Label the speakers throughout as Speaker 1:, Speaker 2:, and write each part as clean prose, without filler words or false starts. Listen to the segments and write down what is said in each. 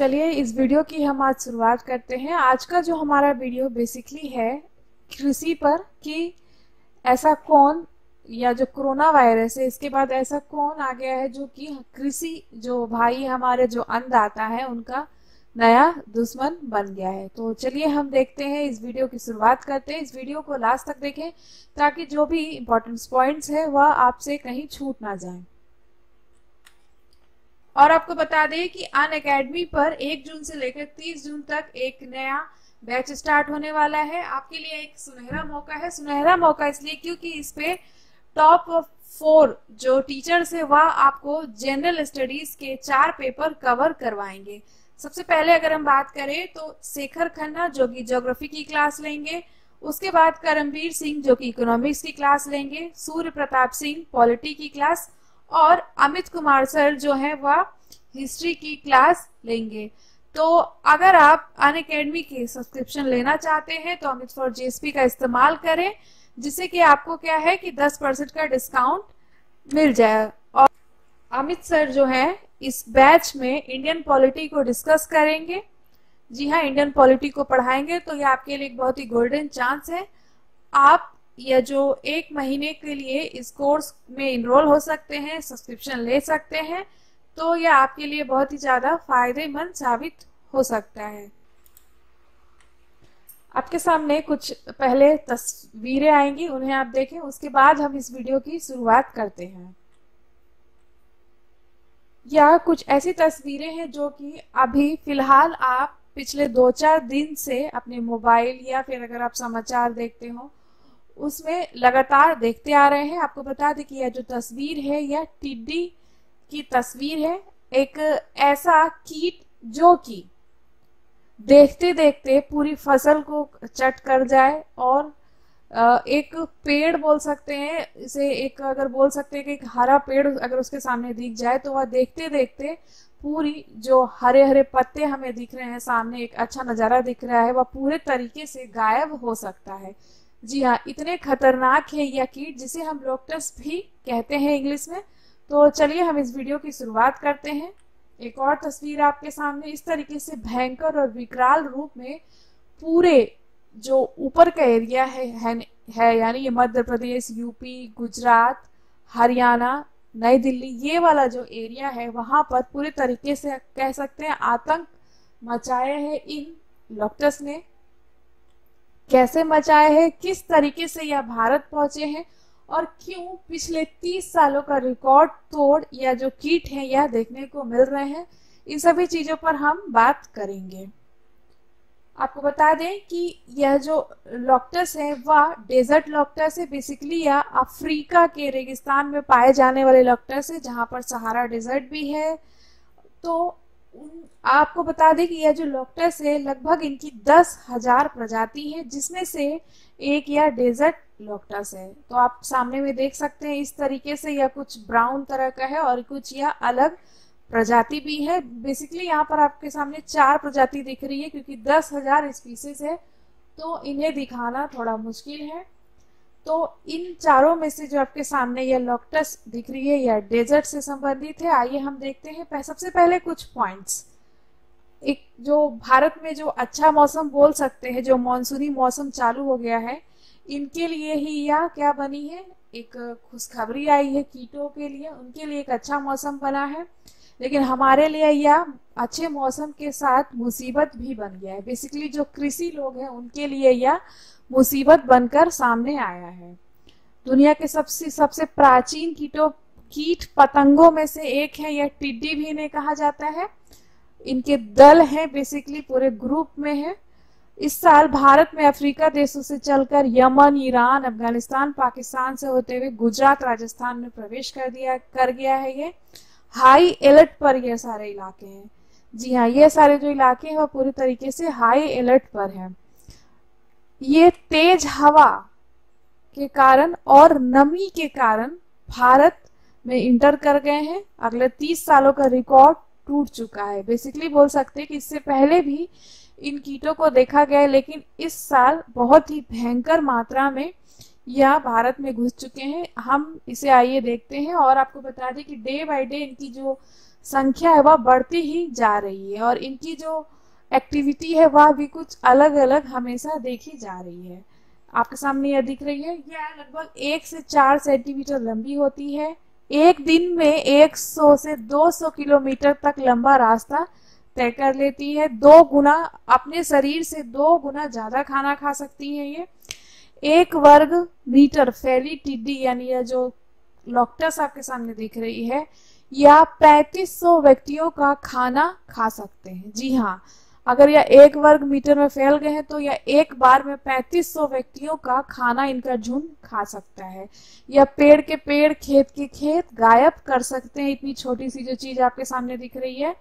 Speaker 1: चलिए इस वीडियो की हम आज शुरुआत करते हैं। आज का जो हमारा वीडियो बेसिकली है कृषि पर कि ऐसा कौन या जो कोरोना वायरस है इसके बाद ऐसा कौन आ गया है जो कि कृषि जो भाई हमारे जो अन्नदाता है उनका नया दुश्मन बन गया है। तो चलिए हम देखते हैं, इस वीडियो की शुरुआत करते हैं। इस वीडियो को लास्ट तक देखें ताकि जो भी इंपॉर्टेंट पॉइंट्स है वह आपसे कहीं छूट ना जाए। और आपको बता दें कि अनअकैडमी पर 1 जून से लेकर 30 जून तक एक नया बैच स्टार्ट होने वाला है। आपके लिए एक सुनहरा मौका है। सुनहरा मौका इसलिए क्योंकि इस पे टॉप 4 जो टीचर्स है वह आपको जनरल स्टडीज के 4 पेपर कवर करवाएंगे। सबसे पहले अगर हम बात करें तो शेखर खन्ना जो कि ज्योग्राफी की क्लास लेंगे, उसके बाद करमवीर सिंह जो कि इकोनॉमिक्स की क्लास लेंगे, सूर्य प्रताप सिंह पॉलिटी की क्लास और अमित कुमार सर जो है वह हिस्ट्री की क्लास लेंगे। तो अगर आप अनअकैडमी के सब्सक्रिप्शन लेना चाहते हैं तो अमित फॉर जीएसपी का इस्तेमाल करें, जिससे कि आपको क्या है कि 10% का डिस्काउंट मिल जाए। और अमित सर जो है इस बैच में इंडियन पॉलिटी को डिस्कस करेंगे। जी हाँ, इंडियन पॉलिटी को पढ़ाएंगे। तो ये आपके लिए एक बहुत ही गोल्डन चांस है। आप या जो 1 महीने के लिए इस कोर्स में इनरोल हो सकते हैं, सब्सक्रिप्शन ले सकते हैं। तो यह आपके लिए बहुत ही ज्यादा फायदेमंद साबित हो सकता है। आपके सामने कुछ पहले तस्वीरें आएंगी, उन्हें आप देखें, उसके बाद हम इस वीडियो की शुरुआत करते हैं। यह कुछ ऐसी तस्वीरें हैं जो कि अभी फिलहाल आप पिछले 2-4 दिन से अपने मोबाइल या फिर अगर आप समाचार देखते हो उसमें लगातार देखते आ रहे हैं। आपको बता दें कि यह जो तस्वीर है यह टिड्डी की तस्वीर है। एक ऐसा कीट जो कि देखते देखते पूरी फसल को चट कर जाए और एक पेड़ बोल सकते हैं इसे, एक अगर बोल सकते हैं कि एक हरा पेड़ अगर उसके सामने दिख जाए तो वह देखते देखते पूरी जो हरे हरे पत्ते हमें दिख रहे हैं सामने, एक अच्छा नजारा दिख रहा है, वह पूरे तरीके से गायब हो सकता है। जी हाँ, इतने खतरनाक है यह कीट जिसे हम लोकटस भी कहते हैं इंग्लिश में। तो चलिए हम इस वीडियो की शुरुआत करते हैं। एक और तस्वीर आपके सामने इस तरीके से भयंकर और विकराल रूप में पूरे जो ऊपर का एरिया है यानी ये मध्य प्रदेश, यूपी, गुजरात, हरियाणा, नई दिल्ली, ये वाला जो एरिया है वहां पर पूरे तरीके से कह सकते हैं आतंक मचाया है इन लोकटस ने। कैसे मचाया है, किस तरीके से यह भारत पहुंचे हैं और क्यों पिछले 30 सालों का रिकॉर्ड तोड़ या जो कीट है यह देखने को मिल रहे हैं, इन सभी चीजों पर हम बात करेंगे। आपको बता दें कि यह जो लोकटस है वह डेजर्ट लोकटस है। बेसिकली यह अफ्रीका के रेगिस्तान में पाए जाने वाले लोकटस है जहां पर सहारा डेजर्ट भी है। तो आपको बता दें कि यह जो लोकटस है लगभग इनकी 10,000 प्रजाति है, जिसमें से एक यह डेजर्ट लोकटस है। तो आप सामने में देख सकते हैं इस तरीके से यह कुछ ब्राउन तरह का है और कुछ यह अलग प्रजाति भी है। बेसिकली यहाँ पर आपके सामने 4 प्रजाति दिख रही है क्योंकि 10,000 स्पीसीज है तो इन्हें दिखाना थोड़ा मुश्किल है। तो इन चारों में से जो आपके सामने यह लोकटस दिख रही है यह डेजर्ट से संबंधित है। आइए हम देखते हैं सबसे पहले कुछ पॉइंट्स। एक जो भारत में जो अच्छा मौसम बोल सकते हैं, जो मानसूनी मौसम चालू हो गया है, इनके लिए ही यह क्या बनी है, एक खुशखबरी आई है कीटों के लिए, उनके लिए एक अच्छा मौसम बना है। लेकिन हमारे लिए यह अच्छे मौसम के साथ मुसीबत भी बन गया है। बेसिकली जो कृषि लोग हैं उनके लिए यह मुसीबत बनकर सामने आया है। दुनिया के सबसे प्राचीन कीट पतंगों में से एक है, यह टिड्डी भी इन्हें कहा जाता है। इनके दल हैं, बेसिकली पूरे ग्रुप में है। इस साल भारत में अफ्रीका देशों से चलकर यमन, ईरान, अफगानिस्तान, पाकिस्तान से होते हुए गुजरात, राजस्थान में प्रवेश कर गया है। ये हाई अलर्ट पर ये सारे इलाके हैं। जी हाँ, ये सारे जो इलाके हैं वो पूरी तरीके से हाई अलर्ट पर हैं। ये तेज हवा के कारण और नमी के कारण भारत में इंटर कर गए हैं। अगले 30 सालों का रिकॉर्ड टूट चुका है। बेसिकली बोल सकते हैं कि इससे पहले भी इन कीटों को देखा गया है, लेकिन इस साल बहुत ही भयंकर मात्रा में यह भारत में घुस चुके हैं। हम इसे आइए देखते हैं और आपको बता दें कि डे बाय डे इनकी जो संख्या है वह बढ़ती ही जा रही है और इनकी जो एक्टिविटी है वह भी कुछ अलग अलग हमेशा देखी जा रही है। आपके सामने यह दिख रही है, यह लगभग 1 से 4 सेंटीमीटर लंबी होती है। एक दिन में 100 से 200 किलोमीटर तक लंबा रास्ता तय कर लेती है। 2 गुना अपने शरीर से 2 गुना ज्यादा खाना खा सकती है ये। 1 वर्ग मीटर फैली टिड्डी यानी यह जो लॉक्टस आपके सामने दिख रही है, या 3500 व्यक्तियों का खाना खा सकते हैं। जी हाँ, अगर यह 1 वर्ग मीटर में फैल गए हैं तो यह एक बार में 3500 व्यक्तियों का खाना इनका झुंड खा सकता है। यह पेड़ के पेड़, खेत के खेत गायब कर सकते हैं। इतनी छोटी सी जो चीज आपके सामने दिख रही है,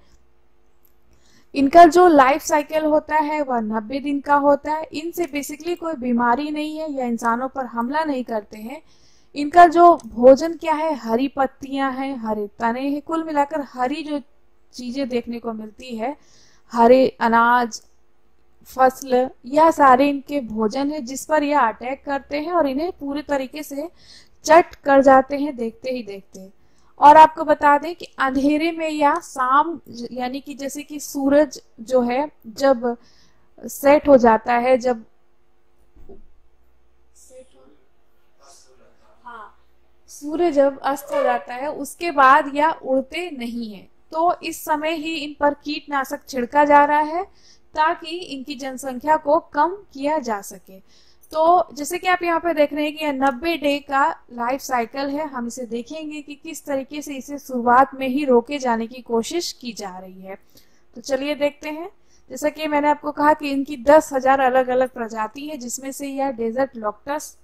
Speaker 1: इनका जो लाइफ साइकिल होता है वह 90 दिन का होता है। इनसे बेसिकली कोई बीमारी नहीं है या इंसानों पर हमला नहीं करते हैं। इनका जो भोजन क्या है, हरी पत्तियां हैं, हरे तने हैं, कुल मिलाकर हरी जो चीजें देखने को मिलती है, हरे अनाज, फसल, यह सारे इनके भोजन है जिस पर यह अटैक करते हैं और इन्हें पूरे तरीके से चट कर जाते हैं देखते ही देखते। और आपको बता दें कि अंधेरे में या शाम यानी कि जैसे कि सूरज जो है जब सेट हो जाता है, जब हाँ, सूर्य जब अस्त हो जाता है उसके बाद यह उड़ते नहीं है। तो इस समय ही इन पर कीटनाशक छिड़का जा रहा है ताकि इनकी जनसंख्या को कम किया जा सके। तो जैसे कि आप यहाँ पे देख रहे हैं कि यह 90 डे का लाइफ साइकिल है। हम इसे देखेंगे कि किस तरीके से इसे शुरुआत में ही रोके जाने की कोशिश की जा रही है। तो चलिए देखते हैं। जैसा कि मैंने आपको कहा कि इनकी 10,000 अलग अलग प्रजाति है, जिसमें से यह डेजर्ट लॉक्टस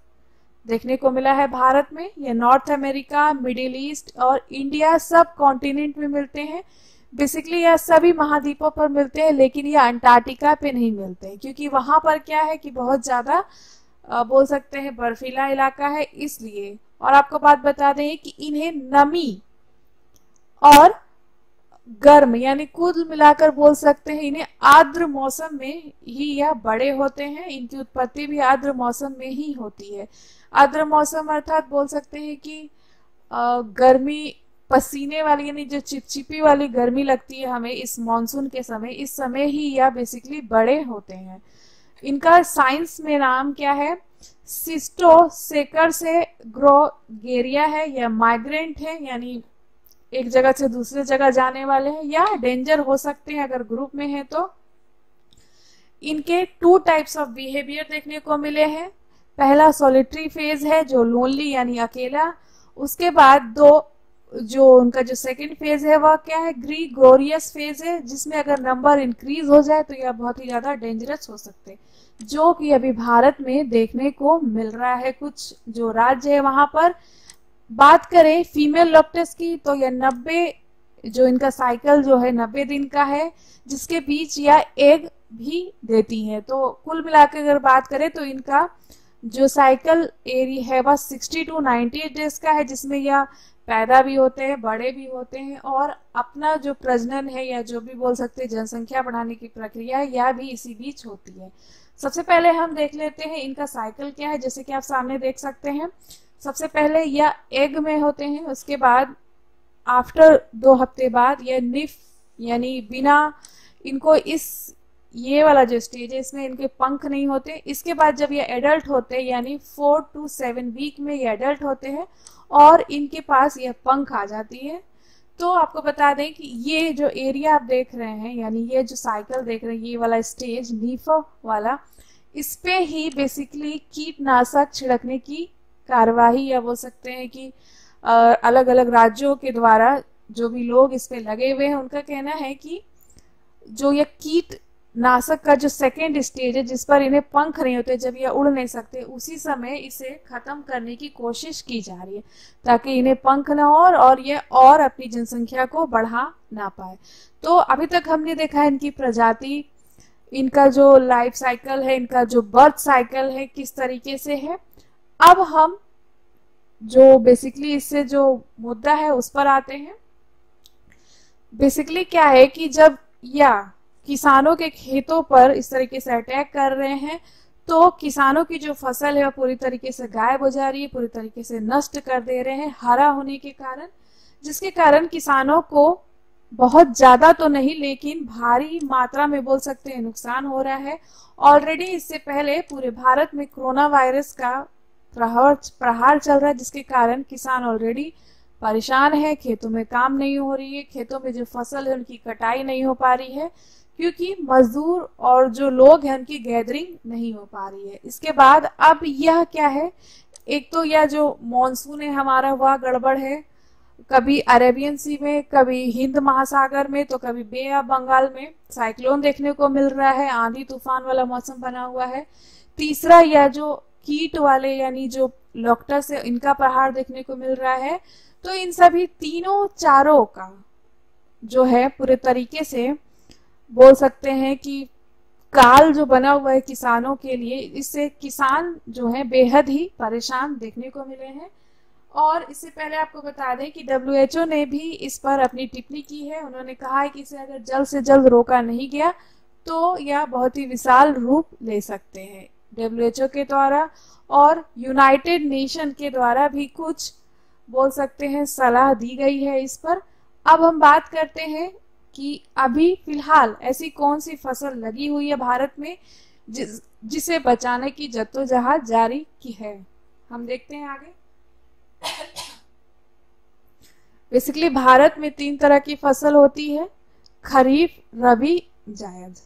Speaker 1: देखने को मिला है भारत में। यह नॉर्थ अमेरिका, मिडिल ईस्ट और इंडिया सब कॉन्टिनेंट में मिलते हैं। बेसिकली यह सभी महाद्वीपों पर मिलते हैं, लेकिन यह अंटार्कटिका पे नहीं मिलते हैं क्योंकि वहां पर क्या है कि बहुत ज्यादा बोल सकते हैं बर्फीला इलाका है, इसलिए। और आपको बात बता दें कि इन्हें नमी और गर्म यानी कुल मिलाकर बोल सकते हैं इन्हें आर्द्र मौसम में ही यह बड़े होते हैं। इनकी उत्पत्ति भी आर्द्र मौसम में ही होती है। आर्द्र मौसम अर्थात बोल सकते हैं कि गर्मी, पसीने वाली यानी जो चिपचिपी वाली गर्मी लगती है हमें इस मॉनसून के समय, इस समय ही यह बेसिकली बड़े होते हैं। इनका साइंस में नाम क्या है, सिस्टोसेकर से ग्रोगेरिया है। यह माइग्रेंट है यानी एक जगह से दूसरे जगह जाने वाले हैं, या डेंजर हो सकते हैं अगर ग्रुप में है तो। इनके 2 टाइप्स ऑफ बिहेवियर देखने को मिले हैं। पहला सॉलिटरी फेज है जो लोनली यानी अकेला। उसके बाद जो उनका जो सेकंड फेज है वह क्या है, ग्रीगोरियस फेज है, जिसमें अगर नंबर इंक्रीज हो जाए तो यह बहुत ही ज्यादा डेंजरस हो सकते हैं, जो कि अभी भारत में देखने को मिल रहा है। कुछ जो राज्य है वहां पर। बात करें फीमेल लॉक्टस की तो यह 90 जो इनका साइकिल जो है 90 दिन का है, जिसके बीच यह एग भी देती है। तो कुल मिलाकर अगर बात करें तो इनका जो साइकिल एरिया है वह 60 to 90 डेज का है, जिसमें यह पैदा भी होते हैं, बड़े भी होते हैं और अपना जो प्रजनन है या जो भी बोल सकते हैं जनसंख्या बढ़ाने की प्रक्रिया है यह भी इसी बीच होती है। सबसे पहले हम देख लेते हैं इनका साइकिल क्या है। जैसे कि आप सामने देख सकते हैं, सबसे पहले यह एग में होते हैं, उसके बाद आफ्टर 2 हफ्ते बाद यह निफ यानी बिना इनको ये वाला जो स्टेज है इसमें इनके पंख नहीं होते। इसके बाद जब ये एडल्ट होते हैं यानी 4 to 7 वीक में ये एडल्ट होते हैं और इनके पास यह पंख आ जाती है। तो आपको बता दें कि ये जो एरिया आप देख रहे हैं यानी ये जो साइकिल देख रहे हैं, ये वाला स्टेज नीफा वाला, इस पे ही बेसिकली कीटनाशक छिड़कने की कार्यवाही या बोल सकते हैं कि अलग अलग राज्यों के द्वारा जो भी लोग इस पे लगे हुए हैं उनका कहना है कि जो ये कीटनाशक का जो सेकेंड स्टेज है जिस पर इन्हें पंख नहीं होते, जब ये उड़ नहीं सकते, उसी समय इसे खत्म करने की कोशिश की जा रही है ताकि इन्हें पंख ना हो और ये और अपनी जनसंख्या को बढ़ा ना पाए। तो अभी तक हमने देखा है इनकी प्रजाति, इनका जो लाइफ साइकिल है, इनका जो बर्थ साइकिल है किस तरीके से है। अब हम जो बेसिकली इससे जो मुद्दा है उस पर आते हैं। बेसिकली क्या है कि जब या किसानों के खेतों पर इस तरीके से अटैक कर रहे हैं तो किसानों की जो फसल है वो पूरी तरीके से गायब हो जा रही है, पूरी तरीके से नष्ट कर दे रहे हैं हरा होने के कारण, जिसके कारण किसानों को बहुत ज्यादा तो नहीं लेकिन भारी मात्रा में बोल सकते हैं नुकसान हो रहा है। ऑलरेडी इससे पहले पूरे भारत में कोरोना वायरस का प्रहार चल रहा है, जिसके कारण किसान ऑलरेडी परेशान है। खेतों में काम नहीं हो रही है, खेतों में जो फसल है उनकी कटाई नहीं हो पा रही है, क्योंकि मजदूर और जो लोग हैं उनकी गैदरिंग नहीं हो पा रही है। इसके बाद अब यह क्या है, एक तो यह जो मॉनसून है हमारा वह गड़बड़ है, कभी अरेबियन सी में, कभी हिंद महासागर में, तो कभी बे ऑफ बंगाल में साइक्लोन देखने को मिल रहा है, आंधी तूफान वाला मौसम बना हुआ है। तीसरा यह जो कीट वाले यानी जो लॉक्टस है इनका प्रहार देखने को मिल रहा है। तो इन सभी तीनों चारों का जो है पूरे तरीके से बोल सकते हैं कि काल जो बना हुआ है किसानों के लिए, इससे किसान जो है बेहद ही परेशान देखने को मिले हैं। और इससे पहले आपको बता दें कि WHO ने भी इस पर अपनी टिप्पणी की है। उन्होंने कहा है कि इसे अगर जल्द से जल्द रोका नहीं गया तो यह बहुत ही विशाल रूप ले सकते हैं। WHO के द्वारा और यूनाइटेड नेशन के द्वारा भी कुछ बोल सकते हैं सलाह दी गई है इस पर। अब हम बात करते हैं कि अभी फिलहाल ऐसी कौन सी फसल लगी हुई है भारत में जिसे बचाने की जद्दोजहद जारी की है। हम देखते हैं आगे। बेसिकली भारत में 3 तरह की फसल होती है, खरीफ, रबी, जायद।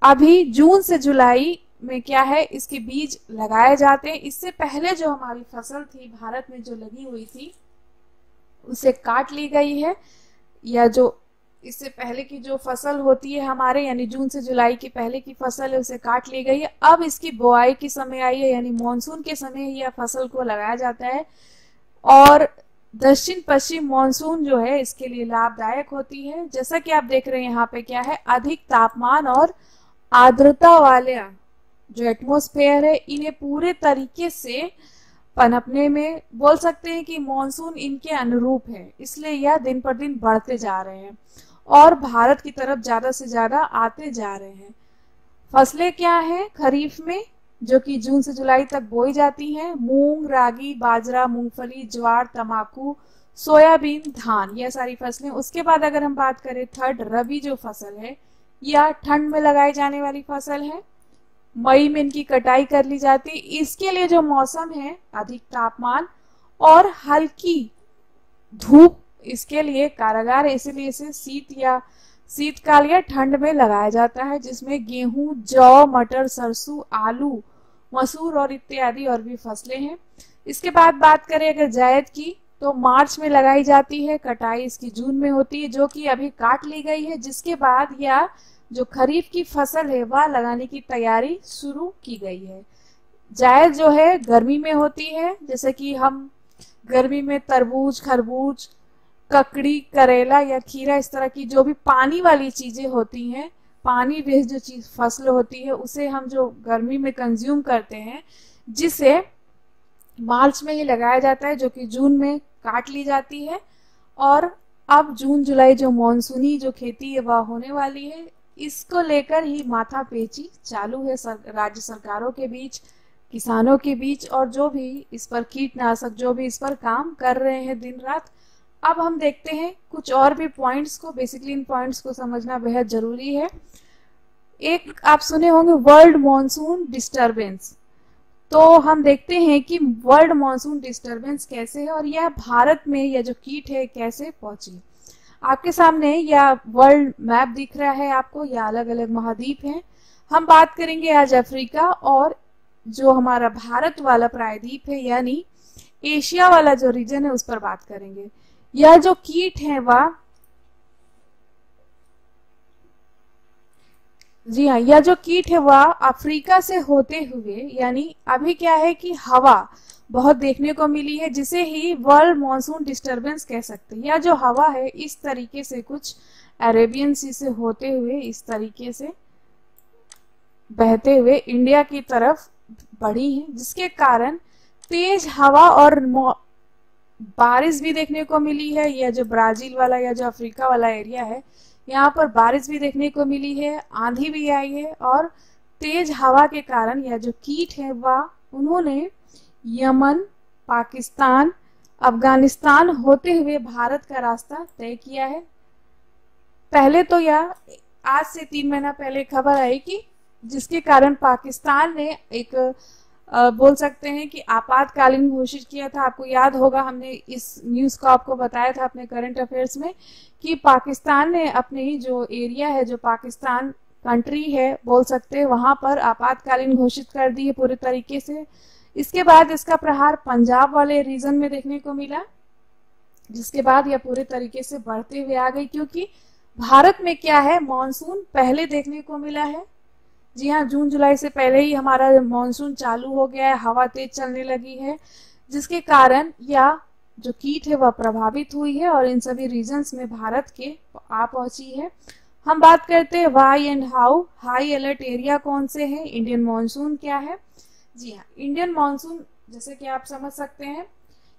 Speaker 1: अभी जून से जुलाई में क्या है, इसके बीज लगाए जाते हैं। इससे पहले जो हमारी फसल थी भारत में जो लगी हुई थी उसे काट ली गई है, या जो इससे पहले की जो फसल होती है हमारे यानी जून से जुलाई के पहले की फसल है उसे काट ली गई है। अब इसकी बुआई की समय आई है, यानी मानसून के समय ही यह फसल को लगाया जाता है। और दक्षिण पश्चिम मानसून जो है इसके लिए लाभदायक होती है। जैसा कि आप देख रहे हैं यहाँ पे क्या है, अधिक तापमान और आर्द्रता वाले जो एटमॉस्फेयर है इन्हें पूरे तरीके से पनपने में बोल सकते हैं कि मानसून इनके अनुरूप है, इसलिए यह दिन पर दिन बढ़ते जा रहे हैं और भारत की तरफ ज्यादा से ज्यादा आते जा रहे हैं। फसलें क्या हैं खरीफ में, जो कि जून से जुलाई तक बोई जाती हैं, मूंग, रागी, बाजरा, मूंगफली, ज्वार, तंबाकू, सोयाबीन, धान, यह सारी फसलें। उसके बाद अगर हम बात करें थर्ड, रबी जो फसल है यह ठंड में लगाई जाने वाली फसल है, मई में इनकी कटाई कर ली जाती है। इसके लिए जो मौसम है अधिक तापमान और हल्की धूप इसके लिए कारागार है, इसलिए इसे शीतकाल या ठंड में लगाया जाता है, जिसमें गेहूं, जौ, मटर, सरसों, आलू, मसूर और इत्यादि और भी फसलें हैं। इसके बाद बात करें अगर जायद की, तो मार्च में लगाई जाती है, कटाई इसकी जून में होती है, जो कि अभी काट ली गई है। जिसके बाद या जो खरीफ की फसल है वह लगाने की तैयारी शुरू की गई है। जायद जो है गर्मी में होती है, जैसे कि हम गर्मी में तरबूज, खरबूज, ककड़ी, करेला या खीरा, इस तरह की जो भी पानी वाली चीजें होती हैं, पानी बेस्ड जो चीज फसल होती है उसे हम जो गर्मी में कंज्यूम करते हैं, जिसे मार्च में ही लगाया जाता है, जो कि जून में काट ली जाती है। और अब जून जुलाई जो मॉनसूनी जो खेती है वह होने वाली है। इसको लेकर ही माथापेची चालू है राज्य सरकारों के बीच, किसानों के बीच, और जो भी इस पर कीटनाशक जो भी इस पर काम कर रहे हैं दिन रात। अब हम देखते हैं कुछ और भी पॉइंट्स को। बेसिकली इन पॉइंट्स को समझना बेहद जरूरी है। एक आप सुने होंगे वर्ल्ड मॉनसून डिस्टरबेंस, तो हम देखते हैं कि वर्ल्ड मॉनसून डिस्टरबेंस कैसे है और यह भारत में यह जो कीट है कैसे पहुंची। आपके सामने यह वर्ल्ड मैप दिख रहा है आपको, यह अलग अलग महाद्वीप हैं। हम बात करेंगे आज अफ्रीका और जो हमारा भारत वाला प्रायद्वीप है यानी एशिया वाला जो रीजन है उस पर बात करेंगे। यह जो कीट है वह जी हाँ, यह जो कीट है वह अफ्रीका से होते हुए, यानी अभी क्या है कि हवा बहुत देखने को मिली है, जिसे ही वर्ल्ड मॉनसून डिस्टरबेंस कह सकते हैं। यह जो हवा है इस तरीके से कुछ अरेबियन सी से होते हुए इस तरीके से बहते हुए इंडिया की तरफ बढ़ी है, जिसके कारण तेज हवा और बारिश भी देखने को मिली है। यह जो ब्राजील वाला या जो अफ्रीका वाला एरिया है यहाँ पर बारिश भी देखने को मिली है, आंधी भी आई है और तेज हवा के कारण यह जो कीट है वह उन्होंने यमन, पाकिस्तान, अफगानिस्तान होते हुए भारत का रास्ता तय किया है। पहले तो यह आज से 3 महीना पहले खबर आई कि जिसके कारण पाकिस्तान ने एक बोल सकते हैं कि आपातकालीन घोषित किया था। आपको याद होगा, हमने इस न्यूज को आपको बताया था अपने करंट अफेयर्स में कि पाकिस्तान ने अपने ही जो एरिया है, जो पाकिस्तान कंट्री है बोल सकते हैं, वहां पर आपातकालीन घोषित कर दी है पूरे तरीके से। इसके बाद इसका प्रहार पंजाब वाले रीजन में देखने को मिला, जिसके बाद यह पूरे तरीके से बढ़ते हुए आ गई, क्योंकि भारत में क्या है, मानसून पहले देखने को मिला है। जी हाँ, जून जुलाई से पहले ही हमारा मानसून चालू हो गया है, हवा तेज चलने लगी है, जिसके कारण यह जो कीट है वह प्रभावित हुई है और इन सभी रीजन्स में भारत के आ पहुंची है। हम बात करते हैं why and how, high alert area कौन से हैं, इंडियन मानसून क्या है। जी हाँ, इंडियन मानसून जैसे कि आप समझ सकते हैं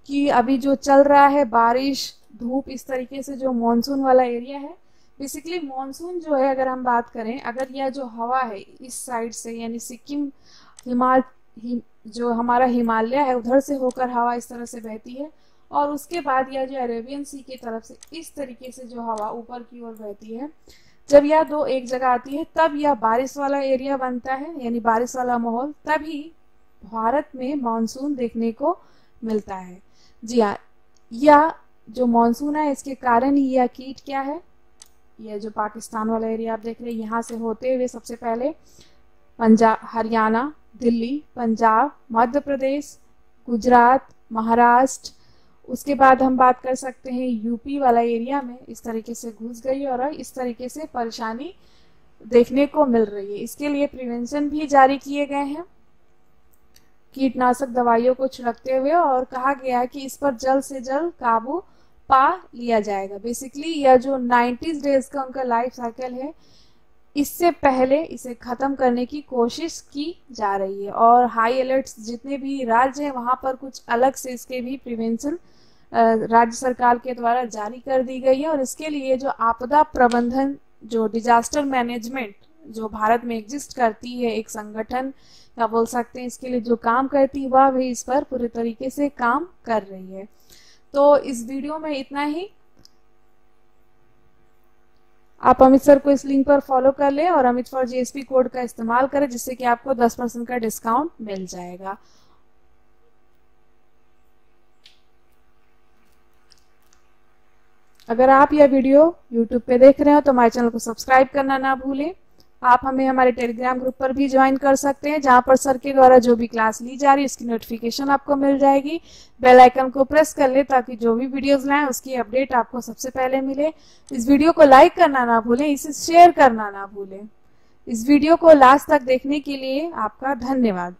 Speaker 1: कि अभी जो चल रहा है, बारिश धूप इस तरीके से जो मानसून वाला एरिया है, बेसिकली मानसून जो है, अगर हम बात करें, अगर यह जो हवा है इस साइड से यानी सिक्किम जो हमारा हिमालय है उधर से होकर हवा इस तरह से बहती है और उसके बाद यह जो अरेबियन सी की तरफ से इस तरीके से जो हवा ऊपर की ओर बहती है, जब यह दो एक जगह आती है तब यह बारिश वाला एरिया बनता है, यानी बारिश वाला माहौल, तभी भारत में मानसून देखने को मिलता है। जी हाँ, यह जो मानसून है इसके कारण ही यह कीट क्या है, यह जो पाकिस्तान वाला एरिया आप देख रहे हैं, यहाँ से होते हुए सबसे पहले पंजाब, हरियाणा, दिल्ली, पंजाब, मध्य प्रदेश, गुजरात, महाराष्ट्र, उसके बाद हम बात कर सकते हैं यूपी वाला एरिया में इस तरीके से घुस गई और इस तरीके से परेशानी देखने को मिल रही है। इसके लिए प्रिवेंशन भी जारी किए गए हैं कीटनाशक दवाइयों को छिड़कते हुए, और कहा गया है कि इस पर जल्द से जल्द काबू पा लिया जाएगा। बेसिकली यह जो 90 डेज का उनका लाइफ साइकिल है, इससे पहले इसे खत्म करने की कोशिश की जा रही है और हाई अलर्ट जितने भी राज्य हैं वहां पर कुछ अलग से इसके भी प्रिवेंशन राज्य सरकार के द्वारा जारी कर दी गई है। और इसके लिए जो आपदा प्रबंधन, जो डिजास्टर मैनेजमेंट जो भारत में एग्जिस्ट करती है, एक संगठन या बोल सकते हैं, इसके लिए जो काम करती है वह भी इस पर पूरे तरीके से काम कर रही है। तो इस वीडियो में इतना ही। आप अमित सर को इस लिंक पर फॉलो कर लें और अमित फॉर जीएसपी कोड का इस्तेमाल करें, जिससे कि आपको 10% का डिस्काउंट मिल जाएगा। अगर आप यह वीडियो YouTube पे देख रहे हो तो हमारे चैनल को सब्सक्राइब करना ना भूलें। आप हमें हमारे टेलीग्राम ग्रुप पर भी ज्वाइन कर सकते हैं, जहां पर सर के द्वारा जो भी क्लास ली जा रही है उसकी नोटिफिकेशन आपको मिल जाएगी। बेल आइकन को प्रेस कर ले ताकि जो भी वीडियोस लाएं उसकी अपडेट आपको सबसे पहले मिले। इस वीडियो को लाइक करना ना भूलें, इसे शेयर करना ना भूलें। इस वीडियो को लास्ट तक देखने के लिए आपका धन्यवाद।